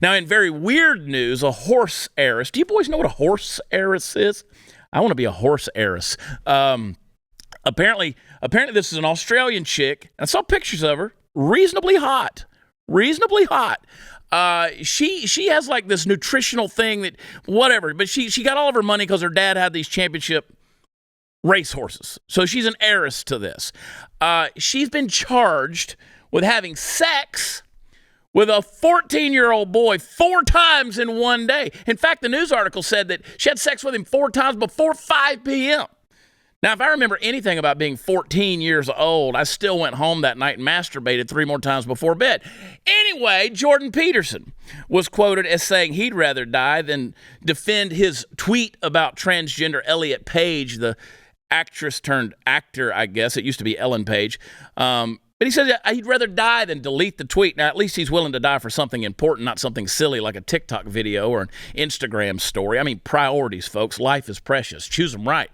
Now, in very weird news, a horse heiress. Do you boys know what a horse heiress is? I want to be a horse heiress. Apparently, this is an Australian chick. I saw pictures of her. Reasonably hot. She has like this nutritional thing that whatever, but she got all of her money because her dad had these championship racehorses. So she's an heiress to this. She's been charged with having sex with a 14-year-old boy 4 times in one day. In fact, the news article said that she had sex with him 4 times before 5 p.m. Now, if I remember anything about being 14 years old, I still went home that night and masturbated 3 more times before bed. Anyway, Jordan Peterson was quoted as saying he'd rather die than defend his tweet about transgender Elliot Page, the actress turned actor, I guess. It used to be Ellen Page. But he said he'd rather die than delete the tweet. Now, at least he's willing to die for something important, not something silly like a TikTok video or an Instagram story. I mean, priorities, folks. Life is precious. Choose them right.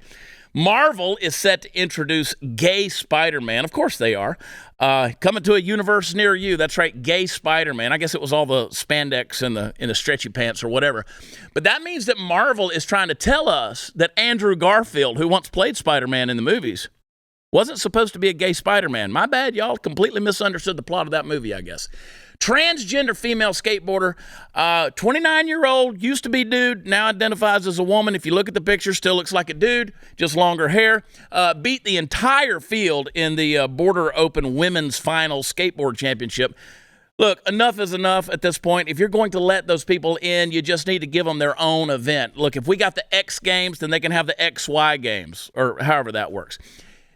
Marvel is set to introduce gay Spider-Man. Of course they are. Coming to a universe near you. That's right, gay Spider-Man. I guess it was all the spandex and the stretchy pants or whatever. But that means that Marvel is trying to tell us that Andrew Garfield, who once played Spider-Man in the movies, wasn't supposed to be a gay Spider-Man. My bad, y'all. Completely misunderstood the plot of that movie, I guess. Transgender female skateboarder, 29-year-old, used to be dude, now identifies as a woman. If you look at the picture, still looks like a dude, just longer hair. Beat the entire field in the Border Open Women's Final Skateboard Championship. Look, enough is enough at this point. If you're going to let those people in, you just need to give them their own event. Look, if we got the X Games, then they can have the XY Games, or however that works.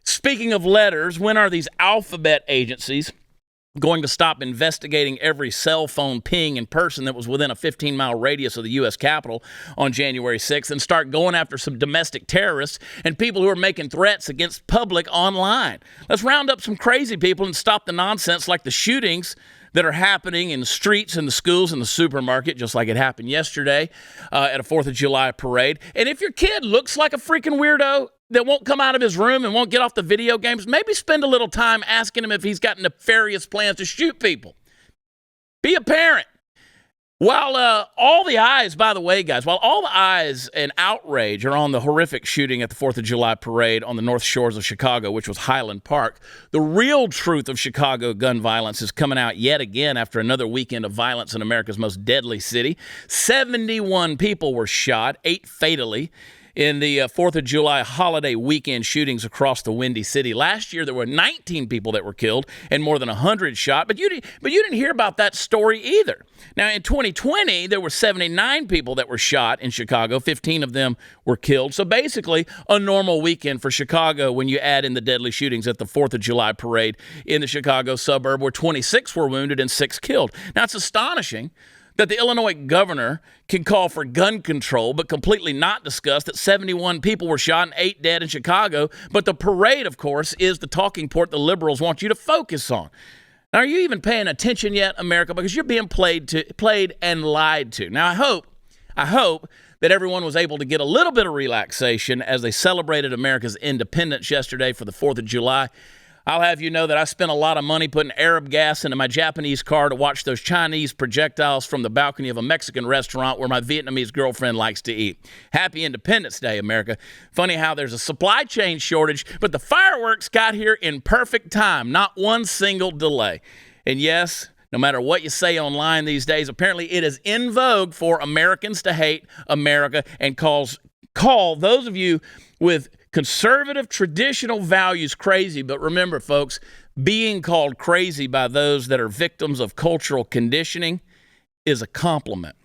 Speaking of letters, when are these alphabet agencies going to stop investigating every cell phone ping in person that was within a 15-mile radius of the U.S. Capitol on January 6th and start going after some domestic terrorists and people who are making threats against public online? Let's round up some crazy people and stop the nonsense like the shootings that are happening in the streets and the schools and the supermarket, just like it happened yesterday at a 4th of July parade. And if your kid looks like a freaking weirdo that won't come out of his room and won't get off the video games, maybe spend a little time asking him if he's got nefarious plans to shoot people. Be a parent. While all the eyes, by the way, guys, while all the eyes and outrage are on the horrific shooting at the 4th of July parade on the north shores of Chicago, which was Highland Park, the real truth of Chicago gun violence is coming out yet again after another weekend of violence in America's most deadly city. 71 people were shot, 8 fatally, in the 4th of July holiday weekend shootings across the Windy City. Last year, there were 19 people that were killed and more than 100 shot, but you didn't hear about that story either. Now, in 2020, there were 79 people that were shot in Chicago. 15 of them were killed. So basically, a normal weekend for Chicago when you add in the deadly shootings at the 4th of July parade in the Chicago suburb where 26 were wounded and 6 killed. Now, it's astonishing that the Illinois governor can call for gun control, but completely not discuss that 71 people were shot and 8 dead in Chicago. But the parade, of course, is the talking point the liberals want you to focus on. Now, are you even paying attention yet, America? Because you're being played and lied to. Now, I hope that everyone was able to get a little bit of relaxation as they celebrated America's independence yesterday for the 4th of July. I'll have you know that I spent a lot of money putting Arab gas into my Japanese car to watch those Chinese projectiles from the balcony of a Mexican restaurant where my Vietnamese girlfriend likes to eat. Happy Independence Day, America. Funny how there's a supply chain shortage, but the fireworks got here in perfect time, not one single delay. And yes, no matter what you say online these days, apparently it is in vogue for Americans to hate America and call those of you with conservative traditional values crazy. But remember, folks, being called crazy by those that are victims of cultural conditioning is a compliment.